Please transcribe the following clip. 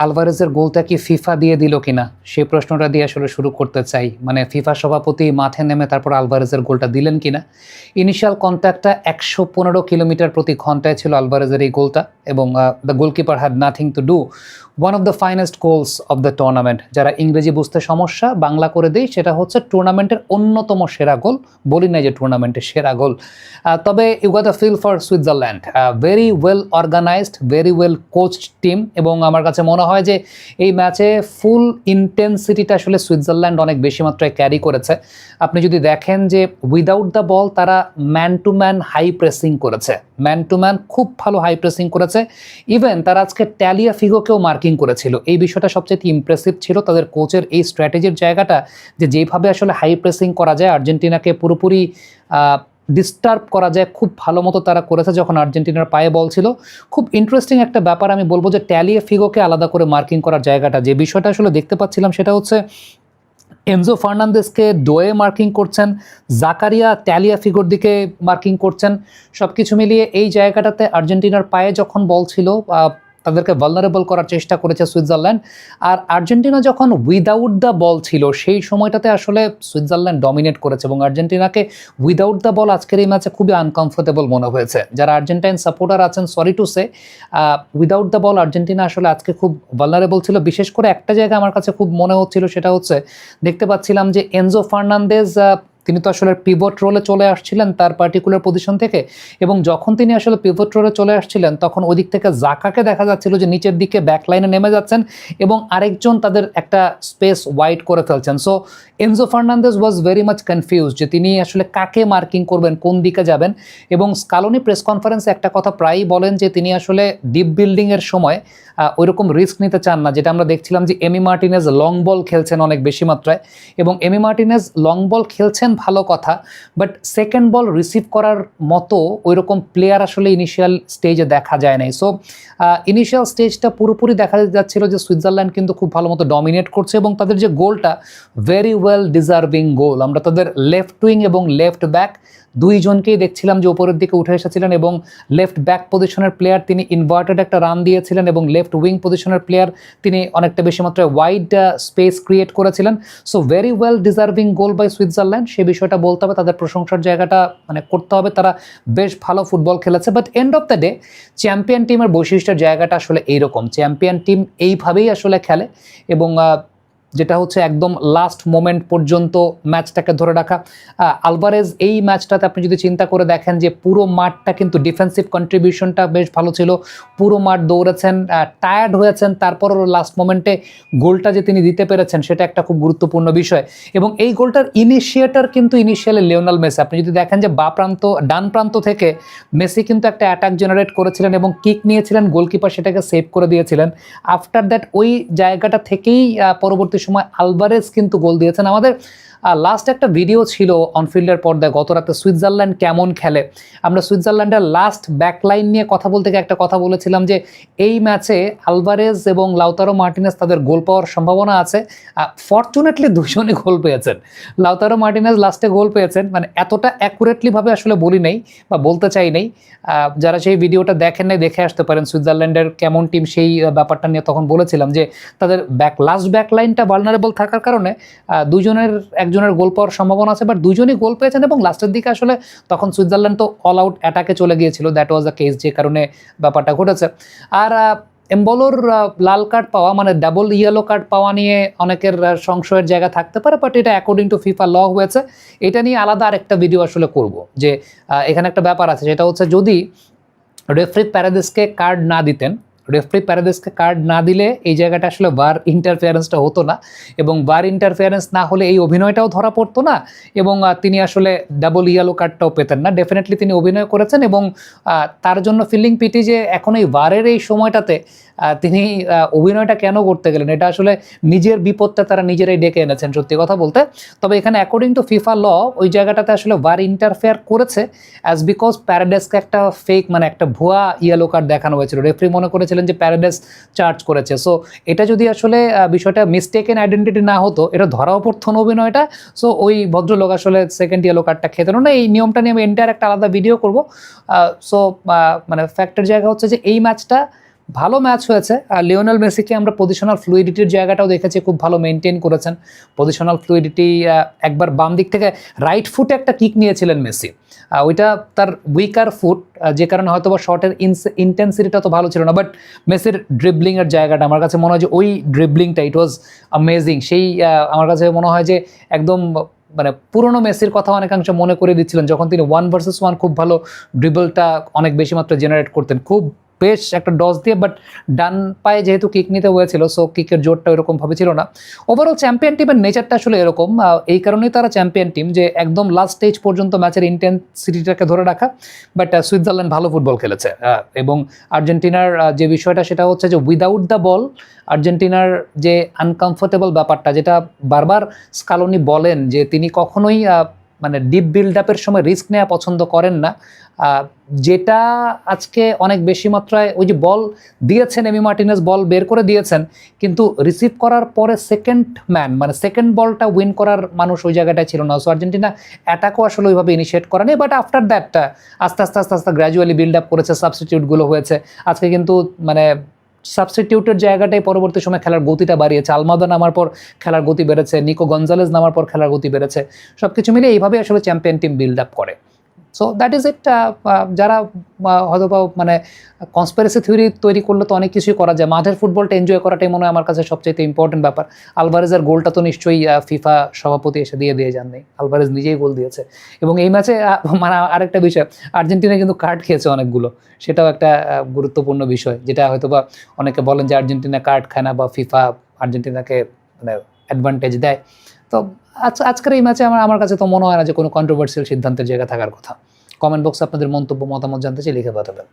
আলভারেজের গোলটা কি ফিফা দিয়ে দিল কিনা সেই প্রশ্নটা দিয়ে আসলে শুরু করতে চাই। মানে ফিফা সভাপতি মাঠে নেমে তারপর আলভারেজের গোলটা দিলেন কিনা। ইনিশিয়াল কন্ট্যাক্টটা 115 কিলোমিটার প্রতি ঘন্টায় ছিল আলভারেজের এই গোলটা, এবং the goalkeeper had nothing to do. One of the finest goals of the tournament. যারা ইংরেজি বুঝতে সমস্যা, বাংলা করে দেই, সেটা হচ্ছে টুর্নামেন্টের অন্যতম সেরা গোল। বলি নাই যে টুর্নামেন্টের সেরা গোল। তবে you got a feel for Switzerland. Very well organised, very well coached team, এবং আমার কাছে মনে হয় যে এই ম্যাচে ফুল ইন্টেন্সিটিটা আসলে সুইজারল্যান্ড অনেক বেশি মাত্রায় ক্যারি করেছে। আপনি যদি দেখেন যে উইদাউট দ্য বল তারা man to man high pressing করেছে, ম্যান টু ম্যান খুব ভালো হাই প্রেসিং করেছে। ইভেন তারা আজকে ট্যালিয়াফিগোকেও মার্কিং করেছিল। এই বিষয়টা সবচেয়ে ইমপ্রেসিভ ছিল তাদের কোচের এই স্ট্র্যাটেজির জায়গাটা, যে যেভাবে আসলে হাই প্রেসিং করা যায়, আর্জেন্টিনাকে পুরোপুরি ডিস্টার্ব করা যায়, খুব ভালো মতো তারা করেছে যখন আর্জেন্টিনার পায়ে বল ছিল। খুব ইন্টারেস্টিং একটা ব্যাপার আমি বলবো যে ট্যালিয়াফিগোকে আলাদা করে মার্কিং করার জায়গাটা, যে বিষয়টা আসলে দেখতে পাচ্ছিলাম সেটা হচ্ছে এনজো ফার্নান্দেসকে ডোয়ে মার্কিং করছেন, জাকারিয়া ট্যালিয়াফিগোর দিকে মার্কিং করছেন। সব কিছু মিলিয়ে এই জায়গাটাতে আর্জেন্টিনার পায়ে যখন বল ছিল তাদেরকে ভালনারেবল করার চেষ্টা করেছে সুইজারল্যান্ড। আর আর্জেন্টিনা যখন উইদাউট দ্য বল ছিল সেই সময়টাতে আসলে সুইজারল্যান্ড ডমিনেট করেছে, এবং আর্জেন্টিনাকে উইদাউট দ্য বল আজকের এই ম্যাচে খুবই আনকমফোর্টেবল মনে হয়েছে। যারা আর্জেন্টাইন সাপোর্টার আছেন, sorry to say, without the ball Argentina আসলে আজকে খুব ভালনারেবল ছিল। বিশেষ করে একটা জায়গা আমার কাছে খুব মনে হচ্ছিল, সেটা হচ্ছে দেখতে পাচ্ছিলাম যে এনজো ফার্নান্দেজ তিনি তো আসলে পিভট রোলে চলে আসছিলেন তার পার্টিকুলার পজিশন থেকে, এবং যখন তিনি আসলে পিভট রোলে চলে আসছিলেন তখন ওই দিক থেকে জাকাকে দেখা যাচ্ছিল যে নিচের দিকে ব্যাকলাইনে নেমে যাচ্ছেন, এবং আরেকজন তাদের একটা স্পেস ওয়াইড করে ফেলছেন। So Enzo Fernandez was very much confuse যে তিনি আসলে কাকে মার্কিং করবেন, কোন দিকে যাবেন। এবং স্কালোনি প্রেস কনফারেন্সে একটা কথা প্রায়ই বলেন যে তিনি আসলে ডিপ বিল্ডিংয়ের সময় ওইরকম রিস্ক নিতে চান না, যেটা আমরা দেখছিলাম যে এমি মার্টিনেজ লং বল খেলছেন অনেক বেশি মাত্রায়, এবং এমি মার্টিনেজ লং বল খেলছেন ভালো কথা, বাট সেকেন্ড বল রিসিভ করার মতো ওইরকম প্লেয়ার আসলে ইনিশিয়াল স্টেজে দেখা যায় নাই। সো ইনিশিয়াল স্টেজটা পুরোপুরি দেখা যাচ্ছিল যে সুইজারল্যান্ড কিন্তু খুব ভালো মতো ডমিনেট করছে, এবং তাদের যে গোলটা ভেরি ওয়েল ডিজার্ভিং গোল। আমরা তাদের লেফট উইং এবং লেফট ব্যাক দুইজনকেই দেখছিলাম যে উপরের দিকে উঠে এসেছিলেন, এবং লেফট ব্যাক পজিশনের প্লেয়ার তিনি ইনভার্টেড একটা রান দিয়েছিলেন, এবং লেফট উইং পজিশনের প্লেয়ার তিনি অনেকটা বেশি মাত্রায় ওয়াইড স্পেস ক্রিয়েট করেছিলেন। So very well deserving goal by Switzerland, সে বিষয়টা বলতে হবে, তাদের প্রশংসার জায়গাটা মানে করতে হবে, তারা বেশ ভালো ফুটবল খেলেছে। But end of the day champion টিমের বৈশিষ্ট্যের জায়গাটা আসলে এইরকম, চ্যাম্পিয়ন টিম এইভাবেই আসলে খেলে, এবং যেটা হচ্ছে একদম লাস্ট মোমেন্ট পর্যন্ত ম্যাচটাকে ধরে রাখা। আলভারেজ এই ম্যাচটাতে আপনি যদি চিন্তা করে দেখেন যে পুরো মাঠটা কিন্তু ডিফেন্সিভ কন্ট্রিবিউশনটা বেশ ভালো ছিল, পুরো মাঠ দৌড়েছেন, টায়ার্ড হয়েছেন, তারপরও লাস্ট মোমেন্টে গোলটা যে তিনি দিতে পেরেছেন সেটা একটা খুব গুরুত্বপূর্ণ বিষয়। এবং এই গোলটার ইনিশিয়েটার কিন্তু ইনিশিয়ালি লিওনেল মেসি। আপনি যদি দেখেন যে ডান প্রান্ত থেকে মেসি কিন্তু একটা অ্যাটাক জেনারেট করেছিলেন এবং কিক নিয়েছিলেন, গোলকিপার সেটাকে সেভ করে দিয়েছিলেন। আফটার দ্যাট ওই জায়গাটা থেকেই পরবর্তী সময় আলভারেজ কিন্তু গোল দিয়েছেন। আমাদের লাস্ট একটা ভিডিও ছিল অনফিল্ডের পর্দায় গত রাতে, সুইজারল্যান্ড কেমন খেলে। আমরা সুইজারল্যান্ডের লাস্ট ব্যাকলাইন নিয়ে কথা বলতে গিয়ে একটা কথা বলেছিলাম যে এই ম্যাচে আলভারেজ এবং লাউতারো মার্টিনেজ তাদের গোল পাওয়ার সম্ভাবনা আছে। ফরচুনেটলি দুজনই গোল পেয়েছেন। লাউতারো মার্টিনেজ লাস্টে গোল পেয়েছেন, মানে এতটা অ্যাকুরেটলিভাবে আসলে বলি নেই বা বলতে চাই নেই। যারা সেই ভিডিওটা দেখেন নাই দেখে আসতে পারেন, সুইজারল্যান্ডের কেমন টিম সেই ব্যাপারটা নিয়ে তখন বলেছিলাম যে তাদের লাস্ট ব্যাকলাইনটা ভালনারেবল থাকার কারণে একজনের গোল পাওয়ার সম্ভাবনা আছে, বাট দুজনই গোল পেয়েছেন, এবং লাস্টের দিকে আসলে তখন সুইজারল্যান্ড তো অল আউট অ্যাটাকে চলে গিয়েছিল। দ্যাট ওয়াজ দ্য কেস, যে কারণে ব্যাপারটা ঘটেছে। আর এমবলোর লাল কার্ড পাওয়া মানে ডাবল ইয়েলো কার্ড পাওয়া নিয়ে অনেকের সংশয়ের জায়গা থাকতে পারে, বাট এটা অ্যাকর্ডিং টু ফিফা ল হয়েছে। এটা নিয়ে আলাদা আরেকটা ভিডিও আসলে করব, যে এখানে একটা ব্যাপার আছে, সেটা হচ্ছে যদি রেফারি প্যারাদেসকে কার্ড না দিলে এই জায়গাটা আসলে ভার ইন্টারফেয়ারেন্সটা হতো না, এবং ভার ইন্টারফেয়ারেন্স না হলে এই অভিনয়টাও ধরা পড়তো না, এবং তিনি আসলে ডাবল ইয়েলো কার্ডটাও পেতেন না। ডেফিনেটলি তিনি অভিনয় করেছেন, এবং তার জন্য ফিলিং পিটি যে এখন এই ভারের এই সময়টাতে তিনি অভিনয়টা কেন করতে গেলেন, এটা আসলে নিজের বিপদটা তারা নিজেরাই ডেকে এনেছেন সত্যি কথা বলতে। তবে এখানে অ্যাকর্ডিং টু ফিফা ল ওই জায়গাটাতে আসলে ভার ইন্টারফেয়ার করেছে অ্যাজ বিকজ প্যারাডাইসকে একটা ফেক মানে একটা ভুয়া ইয়েলো কার্ড দেখানো হয়েছিল। রেফারি মনে করেছিলেন যে প্যারাডাইস চার্জ করেছে। সো এটা যদি আসলে বিষয়টা মিস্টেকেন আইডেন্টিটি না হতো, এটা ধরাও পড়তো না অভিনয়টা। সো ওই ভদ্রলোক আসলে সেকেন্ড ইয়েলো কার্ডটা খেতেন না। এই নিয়মটা নিয়ে আমি এন্টায়ার একটা আলাদা ভিডিও করবো। সো মানে ফ্যাক্টের জায়গা হচ্ছে যে এই ম্যাচটা ভালো ম্যাচ হয়েছে। আর লিওনেল মেসিকে আমরা পজিশনাল ফ্লুইডিটির জায়গাটাও দেখেছি, খুব ভালো মেনটেন করেছেন পজিশনাল ফ্লুইডিটি। একবার বাম দিক থেকে রাইট ফুটে একটা কিক নিয়েছিলেন মেসি, ওইটা তার উইকার ফুট, যে কারণে হয়তো বা শটের ইন্টেন্সিটিটা তো ভালো ছিল না, বাট মেসির ড্রিবলিংয়ের জায়গাটা আমার কাছে মনে হয় যে ওই ড্রিবলিংটা ইট ওয়াজ অ্যামেজিং। সেই আমার কাছে মনে হয় যে একদম মানে পুরনো মেসির কথা অনেকাংশ মনে করে দিচ্ছিলেন, যখন তিনি 1 ভার্সেস 1 খুব ভালো ড্রিবলটা অনেক বেশি মাত্রা জেনারেট করতেন, খুব বেশ একটা ডস দিয়ে, বাট ডান পায়ে যেহেতু কিক নিতে হয়েছিল, সো কিকের জোরটা ওইরকমভাবে ছিল না। ওভারঅল চ্যাম্পিয়ন টিমের নেচারটা আসলে এরকম, এই কারণেই তারা চ্যাম্পিয়ন টিম, যে একদম লাস্ট স্টেজ পর্যন্ত ম্যাচের ইন্টেন্সিটিটাকে ধরে রাখা। বাট সুইজারল্যান্ড ভালো ফুটবল খেলেছে, এবং আর্জেন্টিনার যে বিষয়টা সেটা হচ্ছে যে উইদাউট দ্য বল আর্জেন্টিনার যে আনকমফোর্টেবল ব্যাপারটা, যেটা বারবার স্কালোনি বলেন যে তিনি কখনোই মানে ডিপ বিল্ড আপের সময় রিস্ক নেওয়া পছন্দ করেন না, যেটা আজকে অনেক বেশি মাত্রায় ওই যে বল দিয়েছেন, এমি মার্টিনেজ বল বের করে দিয়েছেন, কিন্তু রিসিভ করার পরে সেকেন্ড ম্যান মানে সেকেন্ড বলটা উইন করার মানুষ ওই জায়গাটায় ছিল না। সো আর্জেন্টিনা অ্যাটাকও আসলে ওইভাবে ইনিশিয়েট করে নেই, বাট আফটার দ্যাট আস্তে আস্তে আস্তে আস্তে গ্র্যাজুয়ালি বিল্ড আপ করেছে, সাবস্টিটিউটগুলো হয়েছে। আজকে কিন্তু মানে সাবস্টিটিউটের জায়গাটাই পরবর্তী সময় খেলার গতিটা বাড়িয়েছে। আলমাদা নামার পর খেলার গতি বেড়েছে, নিকো গঞ্জালেজ নামার পর খেলার গতি বেড়েছে। সব কিছু মিলে এইভাবে আসলে চ্যাম্পিয়ন টিম বিল্ড আপ করে। So that is it. যারা হয়তো বা মানে কনস্পিরেসি থিওরি তৈরি করলে তো অনেক কিছুই করা যায়, মাঠের ফুটবলটা এনজয় করাটাই মনে হয় আমার কাছে সবচেয়ে ইম্পর্টেন্ট ব্যাপার। আলভারেজের গোলটা তো নিশ্চয়ই ফিফা সভাপতি এসে দিয়ে যাননি, আলভারেজ নিজেই গোল দিয়েছে। এবং এই ম্যাচে মানে আরেকটা বিষয়, আর্জেন্টিনা কিন্তু কার্ড খেয়েছে অনেকগুলো, সেটাও একটা গুরুত্বপূর্ণ বিষয়, যেটা হয়তো বা অনেকে বলেন যে আর্জেন্টিনা কার্ড খায় না বা ফিফা আর্জেন্টিনাকে মানে অ্যাডভান্টেজ দেয়। তো আজকের এই ম্যাচে আমার কাছে তো মনে হয় না যে কোনো কন্ট্রোভার্সিয়াল সিদ্ধান্তের জায়গা থাকার কথা। কমেন্ট বক্সে আপনাদের মন্তব্য মতামত জানতে চাই, লিখে পাঠাবেন।